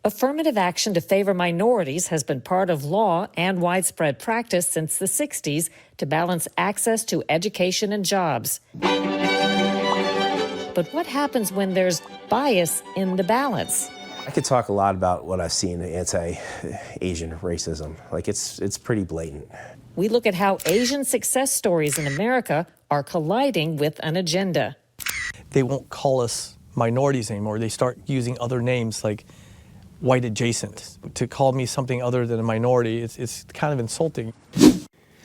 Affirmative action to favor minorities has been part of law and widespread practice since the 60s to balance access to education and jobs. But what happens when there's bias in the balance? I could talk a lot about what I've seen in anti-Asian racism. It's pretty blatant. We look at how Asian success stories in America are colliding with an agenda. They won't call us minorities anymore. They start using other names like white adjacent. To call me something other than a minority, it's kind of insulting.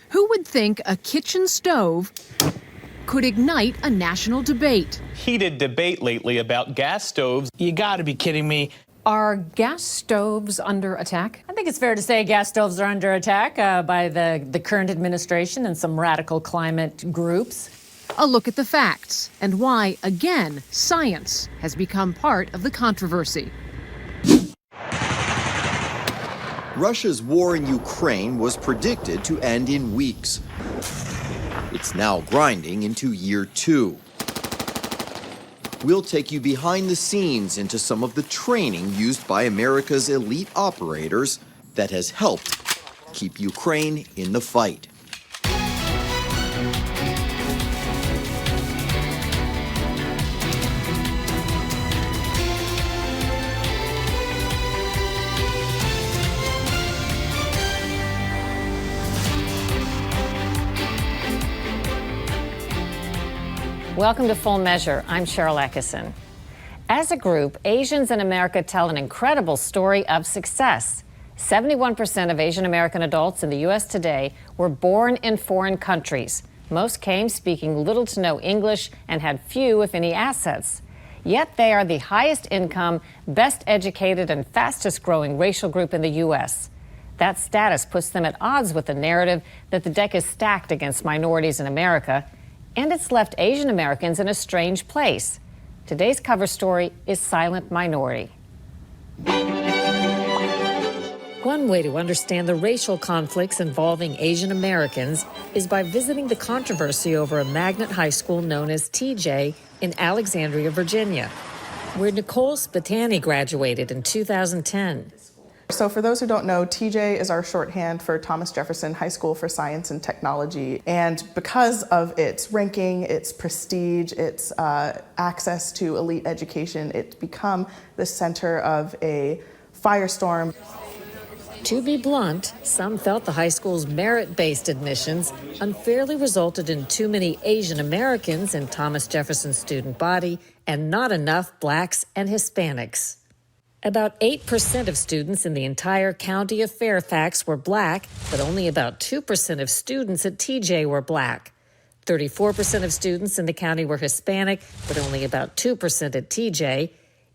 Who would think a kitchen stove could ignite a national debate? Heated debate lately about gas stoves. You gotta be kidding me. Are gas stoves under attack? I think it's fair to say gas stoves are under attack by the current administration and some radical climate groups. A look at the facts and why, again, science has become part of the controversy. Russia's war in Ukraine was predicted to end in weeks. It's now grinding into year 2. We'll take you behind the scenes into some of the training used by America's elite operators that has helped keep Ukraine in the fight. Welcome to Full Measure. I'm Sharyl Attkisson. As a group, Asians in America tell an incredible story of success. 71% of Asian American adults in the U.S. today were born in foreign countries. Most came speaking little to no English and had few, if any, assets. Yet they are the highest income, best educated, and fastest growing racial group in the U.S. That status puts them at odds with the narrative that the deck is stacked against minorities in America. And it's left Asian Americans in a strange place. Today's cover story is Silent Minority. One way to understand the racial conflicts involving Asian Americans is by visiting the controversy over a magnet high school known as TJ in Alexandria, Virginia, where Nicole Spitani graduated in 2010. So for those who don't know, TJ is our shorthand for Thomas Jefferson High School for Science and Technology. And because of its ranking, its prestige, its access to elite education, it's become the center of a firestorm. To be blunt, some felt the high school's merit-based admissions unfairly resulted in too many Asian Americans in Thomas Jefferson's student body and not enough Blacks and Hispanics. About 8% of students in the entire county of Fairfax were Black, but only about 2% of students at TJ were Black. 34% of students in the county were Hispanic, but only about 2% at TJ.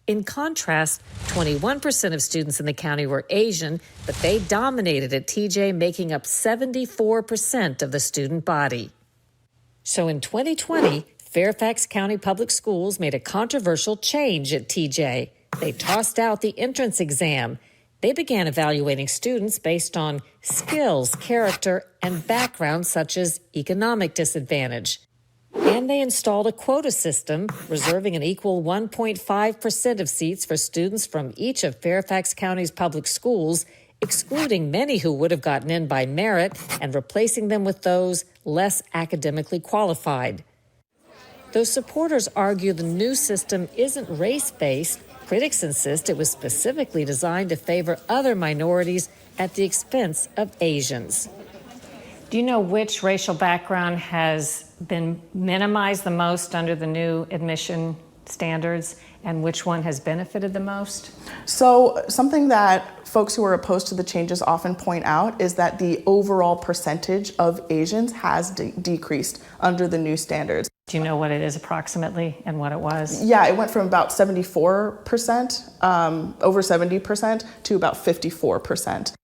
In contrast, 21% of students in the county were Asian, but they dominated at TJ, making up 74% of the student body. So in 2020, Fairfax County Public Schools made a controversial change at TJ. They tossed out the entrance exam. They began evaluating students based on skills, character, and background such as economic disadvantage. And they installed a quota system, reserving an equal 1.5% of seats for students from each of Fairfax County's public schools, excluding many who would have gotten in by merit and replacing them with those less academically qualified. Though supporters argue the new system isn't race-based, critics insist it was specifically designed to favor other minorities at the expense of Asians. Do you know which racial background has been minimized the most under the new admission standards and which one has benefited the most? So something that folks who are opposed to the changes often point out is that the overall percentage of Asians has decreased under the new standards. Do you know what it is approximately and what it was? Yeah, it went from about 74%, over 70%, to about 54%.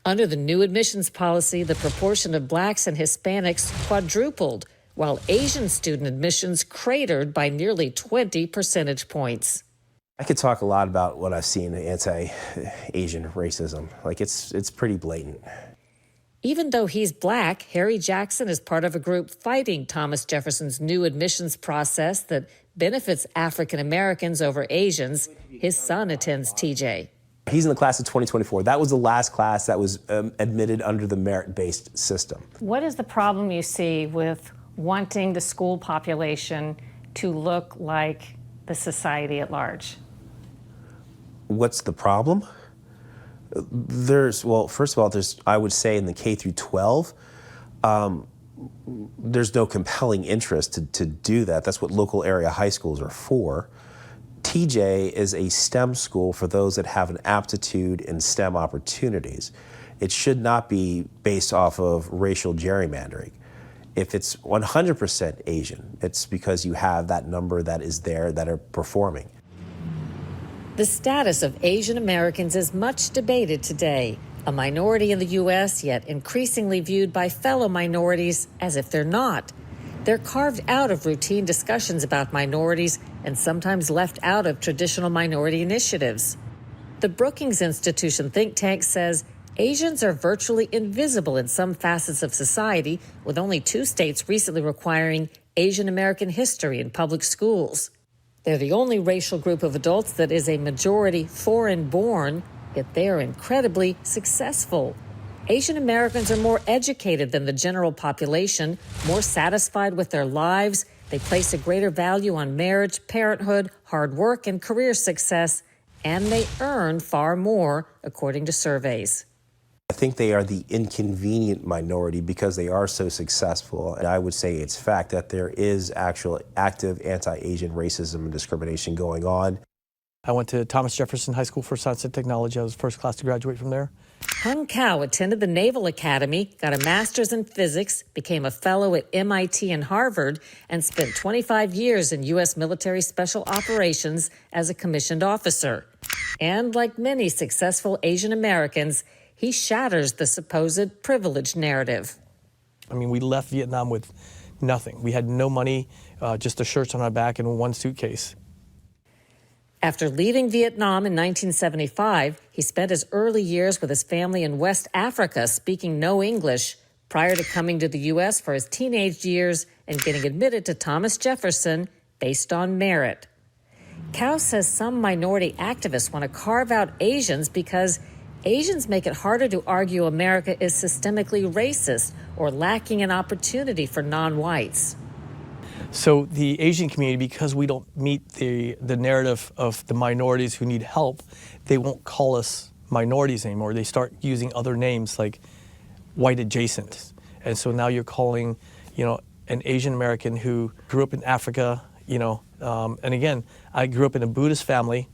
Under the new admissions policy, the proportion of Blacks and Hispanics quadrupled, while Asian student admissions cratered by nearly 20 percentage points. I could talk a lot about what I've seen in anti-Asian racism. It's pretty blatant. Even though he's Black, Harry Jackson is part of a group fighting Thomas Jefferson's new admissions process that benefits African Americans over Asians. His son attends TJ. He's in the class of 2024. That was the last class that was admitted under the merit-based system. What is the problem you see with wanting the school population to look like the society at large? What's the problem? Well, first of all, I would say in the K through 12, there's no compelling interest to do that. That's what local area high schools are for. TJ is a STEM school for those that have an aptitude in STEM opportunities. It should not be based off of racial gerrymandering. If it's 100% Asian, it's because you have that number that is there that are performing. The status of Asian Americans is much debated today. A minority in the U.S., yet increasingly viewed by fellow minorities as if they're not. They're carved out of routine discussions about minorities and sometimes left out of traditional minority initiatives. The Brookings Institution think tank says Asians are virtually invisible in some facets of society, with only 2 states recently requiring Asian American history in public schools. They're the only racial group of adults that is a majority foreign-born, yet they are incredibly successful. Asian Americans are more educated than the general population, more satisfied with their lives. They place a greater value on marriage, parenthood, hard work, and career success, and they earn far more, according to surveys. I think they are the inconvenient minority because they are so successful. And I would say it's fact that there is actual active anti-Asian racism and discrimination going on. I went to Thomas Jefferson High School for Science and Technology. I was the first class to graduate from there. Hung Kao attended the Naval Academy, got a master's in physics, became a fellow at MIT and Harvard, and spent 25 years in U.S. military special operations as a commissioned officer. And like many successful Asian Americans, he shatters the supposed privilege narrative. I mean, we left Vietnam with nothing. We had no money, just the shirts on our back and 1 suitcase. After leaving Vietnam in 1975, he spent his early years with his family in West Africa, speaking no English, prior to coming to the U.S. for his teenage years and getting admitted to Thomas Jefferson based on merit. Kao says some minority activists want to carve out Asians because Asians make it harder to argue America is systemically racist or lacking an opportunity for non-whites. So the Asian community, because we don't meet the narrative of the minorities who need help, they won't call us minorities anymore. They start using other names like white adjacent. And so now you're calling, an Asian American who grew up in Africa, and again, I grew up in a Buddhist family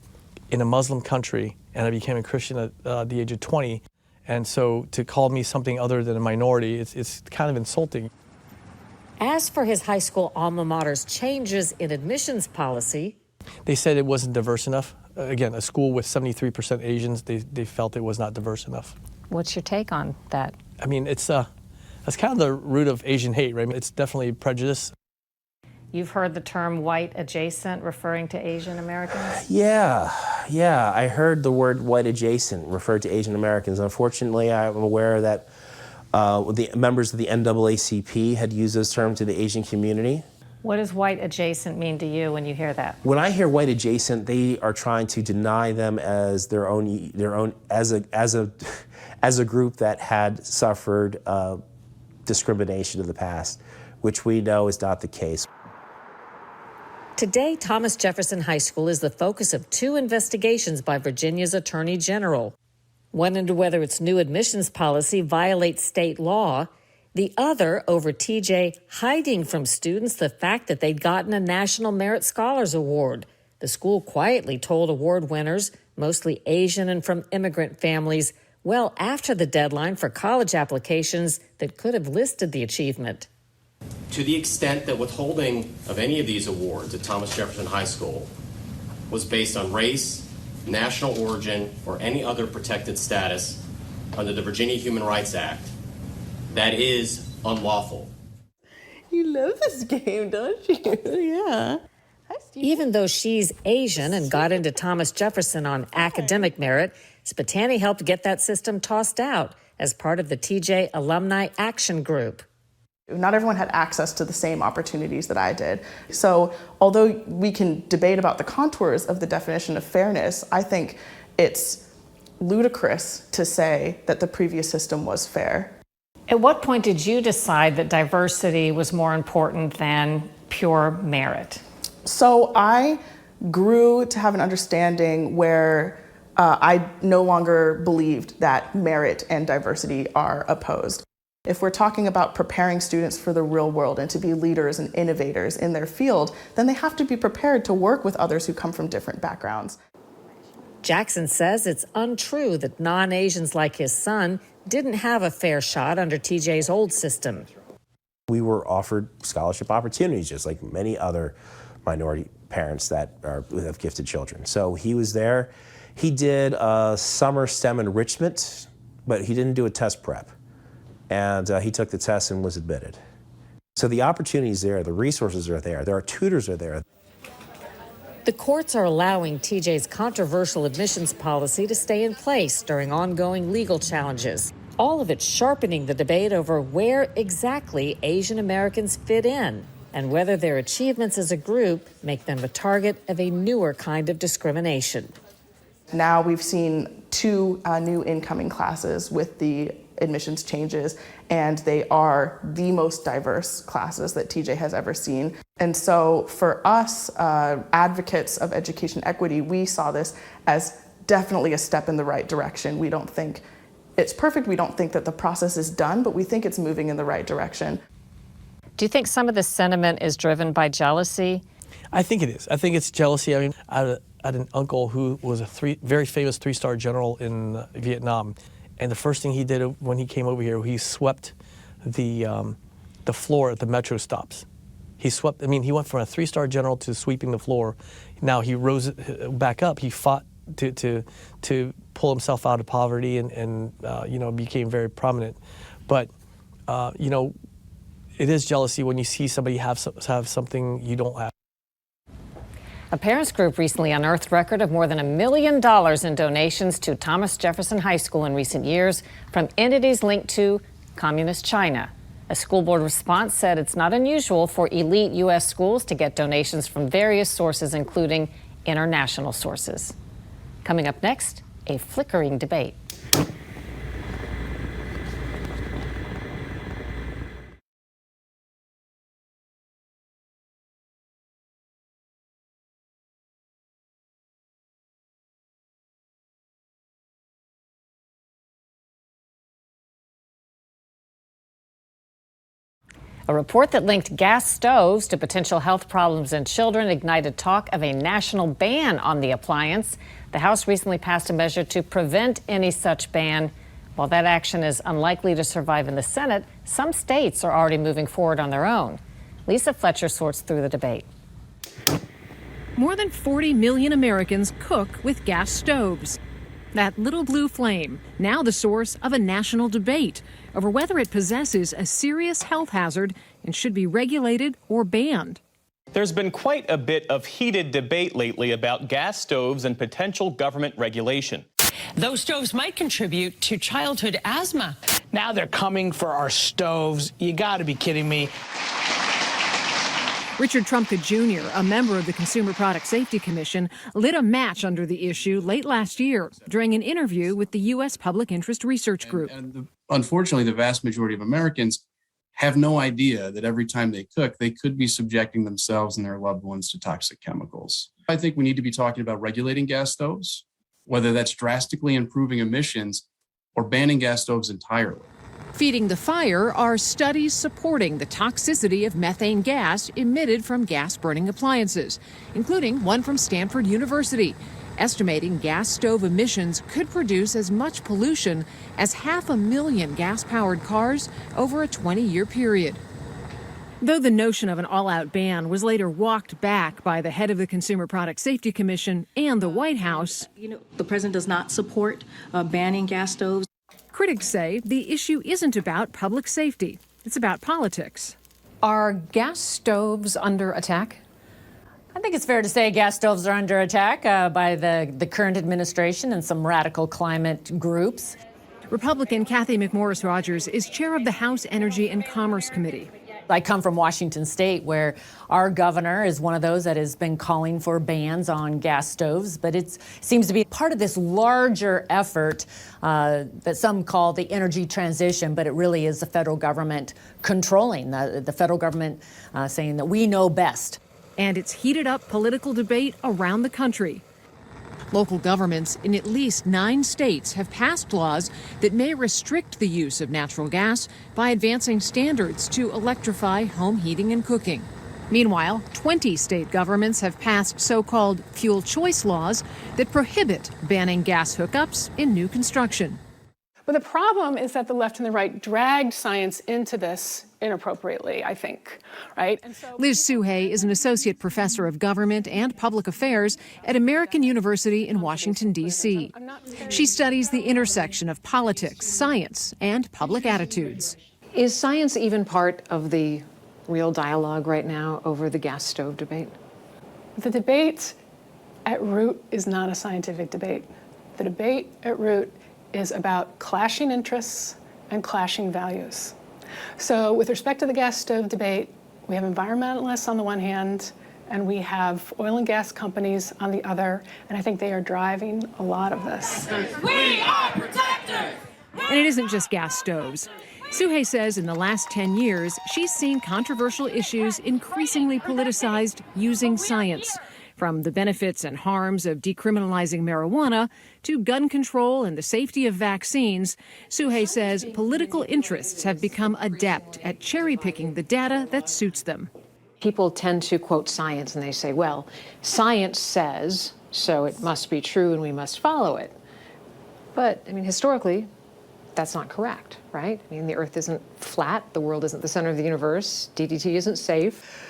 in a Muslim country, and I became a Christian at the age of 20. And so to call me something other than a minority, it's kind of insulting. As for his high school alma mater's changes in admissions policy, they said it wasn't diverse enough. Again, a school with 73% Asians, they felt it was not diverse enough. What's your take on that? I mean, that's kind of the root of Asian hate, right? It's definitely prejudice. You've heard the term white adjacent referring to Asian Americans? Yeah, I heard the word white adjacent referred to Asian Americans. Unfortunately, I'm aware that the members of the NAACP had used this term to the Asian community. What does white adjacent mean to you when you hear that? When I hear white adjacent, they are trying to deny them as their own as a group that had suffered discrimination in the past, which we know is not the case. Today, Thomas Jefferson High School is the focus of 2 investigations by Virginia's Attorney General. One into whether its new admissions policy violates state law, the other over TJ hiding from students the fact that they'd gotten a National Merit Scholars Award. The school quietly told award winners, mostly Asian and from immigrant families, well after the deadline for college applications that could have listed the achievement. To the extent that withholding of any of these awards at Thomas Jefferson High School was based on race, national origin, or any other protected status under the Virginia Human Rights Act, that is unlawful. You love this game, don't you? Yeah. Even though she's Asian and got into Thomas Jefferson on academic merit, Spatani helped get that system tossed out as part of the TJ Alumni Action Group. Not everyone had access to the same opportunities that I did. So although we can debate about the contours of the definition of fairness, I think it's ludicrous to say that the previous system was fair. At what point did you decide that diversity was more important than pure merit? So I grew to have an understanding where I no longer believed that merit and diversity are opposed. If we're talking about preparing students for the real world and to be leaders and innovators in their field, then they have to be prepared to work with others who come from different backgrounds. Jackson says it's untrue that non-Asians like his son didn't have a fair shot under TJ's old system. We were offered scholarship opportunities, just like many other minority parents that have gifted children. So he was there. He did a summer STEM enrichment, but he didn't do a test prep. And he took the test and was admitted. So the opportunity's there, the resources are there, our tutors are there. The courts are allowing TJ's controversial admissions policy to stay in place during ongoing legal challenges. All of it sharpening the debate over where exactly Asian Americans fit in and whether their achievements as a group make them a target of a newer kind of discrimination. Now we've seen 2 new incoming classes with the admissions changes, and they are the most diverse classes that TJ has ever seen. And so for us, advocates of education equity, we saw this as definitely a step in the right direction. We don't think it's perfect. We don't think that the process is done, but we think it's moving in the right direction. Do you think some of this sentiment is driven by jealousy? I think it is. I think it's jealousy. I mean, I had an uncle who was a very famous 3-star general in Vietnam. And the first thing he did when he came over here, he swept the floor at the metro stops. He swept, I mean, he went from a 3-star general to sweeping the floor. Now he rose back up. He fought to pull himself out of poverty and you know, became very prominent. But, you know, it is jealousy when you see somebody have something you don't have. A parents group recently unearthed a record of more than $1 million in donations to Thomas Jefferson High School in recent years from entities linked to Communist China. A school board response said it's not unusual for elite U.S. schools to get donations from various sources, including international sources. Coming up next, a flickering debate. A report that linked gas stoves to potential health problems in children ignited talk of a national ban on the appliance. The House recently passed a measure to prevent any such ban. While that action is unlikely to survive in the Senate, some states are already moving forward on their own. Lisa Fletcher sorts through the debate. More than 40 million Americans cook with gas stoves. That little blue flame, now the source of a national debate over whether it possesses a serious health hazard and should be regulated or banned. There's been quite a bit of heated debate lately about gas stoves and potential government regulation. Those stoves might contribute to childhood asthma. Now they're coming for our stoves. You got to be kidding me. Richard Trumka Jr., a member of the Consumer Product Safety Commission, lit a match under the issue late last year during an interview with the U.S. Public Interest Research Group. Unfortunately, the vast majority of Americans have no idea that every time they cook, they could be subjecting themselves and their loved ones to toxic chemicals. I think we need to be talking about regulating gas stoves, whether that's drastically improving emissions or banning gas stoves entirely. Feeding the fire are studies supporting the toxicity of methane gas emitted from gas-burning appliances, including one from Stanford University, estimating gas stove emissions could produce as much pollution as 500,000 gas-powered cars over a 20-year period. Though the notion of an all-out ban was later walked back by the head of the Consumer Product Safety Commission and the White House, the president does not support banning gas stoves. Critics say the issue isn't about public safety. It's about politics. Are gas stoves under attack? I think it's fair to say gas stoves are under attack by the current administration and some radical climate groups. Republican Kathy McMorris Rogers is chair of the House Energy and Commerce Committee. I come from Washington State, where our governor is one of those that has been calling for bans on gas stoves, but it seems to be part of this larger effort that some call the energy transition, but it really is the federal government controlling, the federal government saying that we know best. And it's heated up political debate around the country. Local governments in at least 9 states have passed laws that may restrict the use of natural gas by advancing standards to electrify home heating and cooking. Meanwhile, 20 state governments have passed so-called fuel choice laws that prohibit banning gas hookups in new construction. But the problem is that the left and the right dragged science into this inappropriately, I think, right? And so Liz Suhay is an associate professor of government and public affairs at American University in Washington, D.C. She studies the intersection of politics, science, and public attitudes. Is science even part of the real dialogue right now over the gas stove debate? The debate at root is not a scientific debate. The debate at root is about clashing interests and clashing values. So with respect to the gas stove debate, we have environmentalists on the one hand, and we have oil and gas companies on the other, and I think they are driving a lot of this. We are protectors! And it isn't just gas stoves. Suhay says in the last 10 years, she's seen controversial issues increasingly politicized using science. From the benefits and harms of decriminalizing marijuana to gun control and the safety of vaccines, Suhay says political interests have become adept at cherry-picking the data that suits them. People tend to quote science and they say, well, science says, so it must be true and we must follow it. But, I mean, historically, that's not correct, right? I mean, the Earth isn't flat, the world isn't the center of the universe, DDT isn't safe.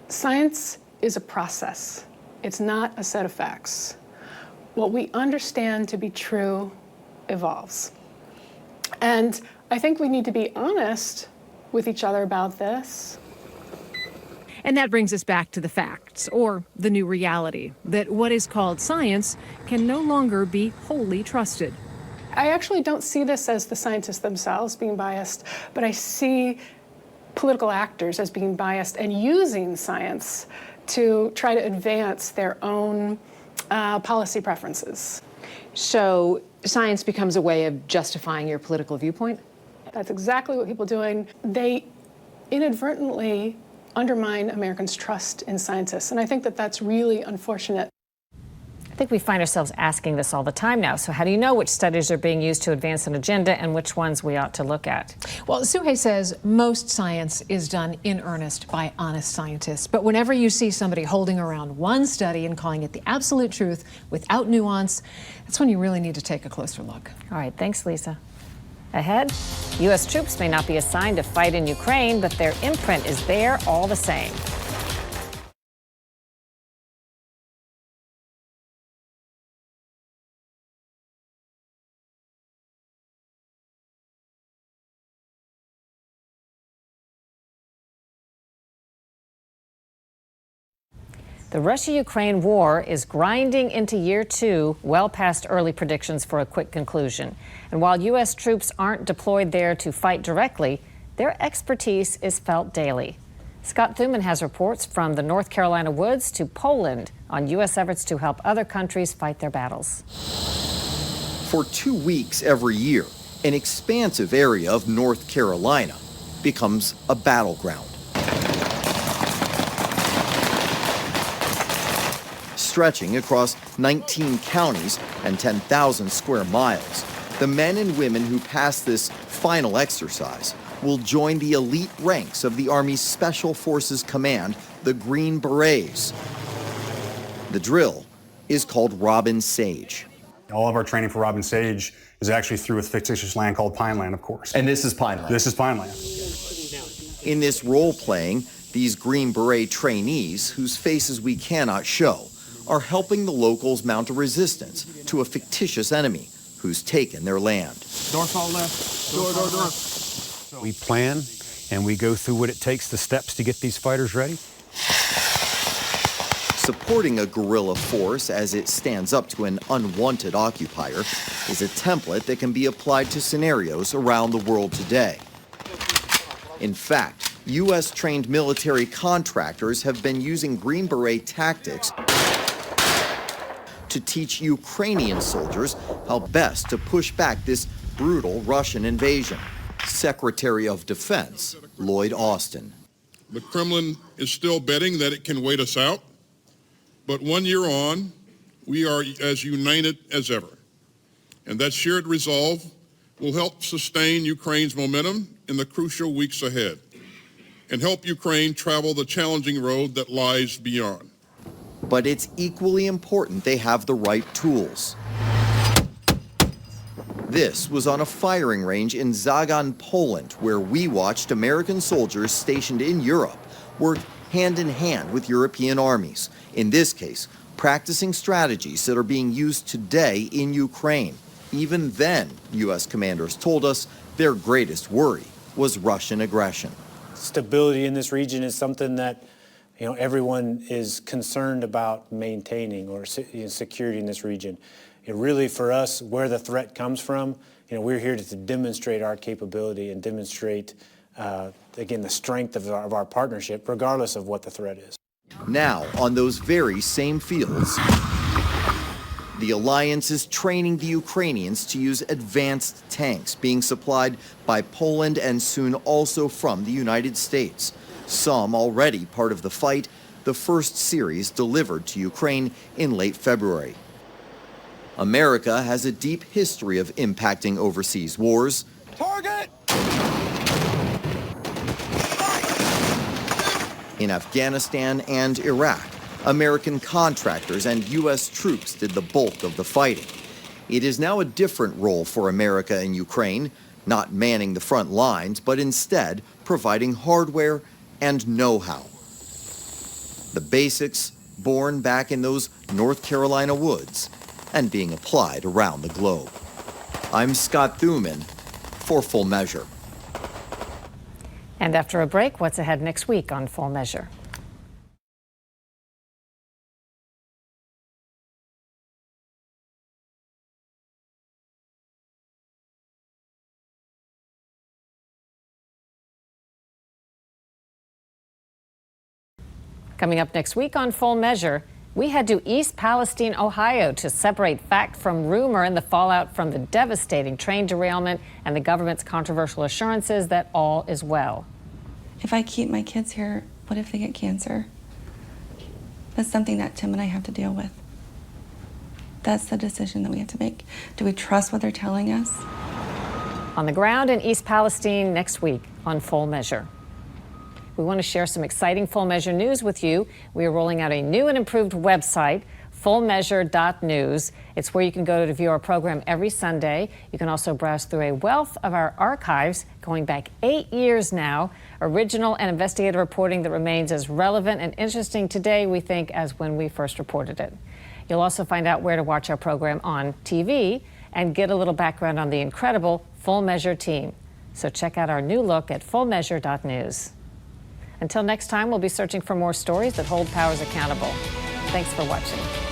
Science is a process. It's not a set of facts. What we understand to be true evolves. And I think we need to be honest with each other about this. And that brings us back to the facts, or the new reality, that what is called science can no longer be wholly trusted. I actually don't see this as the scientists themselves being biased, but I see political actors as being biased and using science to try to advance their own policy preferences. So science becomes a way of justifying your political viewpoint? That's exactly what people are doing. They inadvertently undermine Americans' trust in scientists, and I think that that's really unfortunate. I think we find ourselves asking this all the time now. So how do you know which studies are being used to advance an agenda and which ones we ought to look at? Well, Suhay says most science is done in earnest by honest scientists. But whenever you see somebody holding around one study and calling it the absolute truth without nuance, that's when you really need to take a closer look. All right, thanks, Lisa. Ahead, U.S. troops may not be assigned to fight in Ukraine, but their imprint is there all the same. The Russia-Ukraine war is grinding into year 2, well past early predictions for a quick conclusion. And while U.S. troops aren't deployed there to fight directly, their expertise is felt daily. Scott Thuman has reports from the North Carolina woods to Poland on U.S. efforts to help other countries fight their battles. For 2 weeks every year, an expansive area of North Carolina becomes a battleground. Stretching across 19 counties and 10,000 square miles, the men and women who pass this final exercise will join the elite ranks of the Army's Special Forces Command, the Green Berets. The drill is called Robin Sage. All of our training for Robin Sage is actually through a fictitious land called Pineland, of course. And this is Pineland? This is Pineland. In this role-playing, these Green Beret trainees, whose faces we cannot show, are helping the locals mount a resistance to a fictitious enemy who's taken their land. North all left. Door. We plan and we go through what it takes, the steps to get these fighters ready. Supporting a guerrilla force as it stands up to an unwanted occupier is a template that can be applied to scenarios around the world today. In fact, U.S.-trained military contractors have been using Green Beret tactics to teach Ukrainian soldiers how best to push back this brutal Russian invasion. Secretary of Defense Lloyd Austin. The Kremlin is still betting that it can wait us out, but 1 year on, we are as united as ever. And that shared resolve will help sustain Ukraine's momentum in the crucial weeks ahead and help Ukraine travel the challenging road that lies beyond. But it's equally important they have the right tools. This was on a firing range in Zagan, Poland, where we watched American soldiers stationed in Europe work hand in hand with European armies, in this case, practicing strategies that are being used today in Ukraine. Even then, U.S. commanders told us their greatest worry was Russian aggression. Stability in this region is something that everyone is concerned about maintaining, or security in this region. Really, for us, where the threat comes from, we're here to demonstrate our capability and demonstrate, again, the strength of our partnership, regardless of what the threat is. Now, on those very same fields, the alliance is training the Ukrainians to use advanced tanks being supplied by Poland and soon also from the United States. Some already part of the fight, the first series delivered to Ukraine in late February. America has a deep history of impacting overseas wars. Target! In Afghanistan and Iraq, American contractors and U.S. troops did the bulk of the fighting. It is now a different role for America in Ukraine, not manning the front lines, but instead providing hardware and know-how. The basics born back in those North Carolina woods and being applied around the globe. I'm Scott Thuman for Full Measure. And after a break, what's ahead next week on Full Measure? Coming up next week on Full Measure, we head to East Palestine, Ohio to separate fact from rumor and the fallout from the devastating train derailment and the government's controversial assurances that all is well. If I keep my kids here, what if they get cancer? That's something that Tim and I have to deal with. That's the decision that we have to make. Do we trust what they're telling us? On the ground in East Palestine next week on Full Measure. We want to share some exciting Full Measure news with you. We are rolling out a new and improved website, fullmeasure.news. It's where you can go to view our program every Sunday. You can also browse through a wealth of our archives going back 8 years now. Original and investigative reporting that remains as relevant and interesting today, we think, as when we first reported it. You'll also find out where to watch our program on TV and get a little background on the incredible Full Measure team. So check out our new look at fullmeasure.news. Until next time, we'll be searching for more stories that hold powers accountable. Thanks for watching.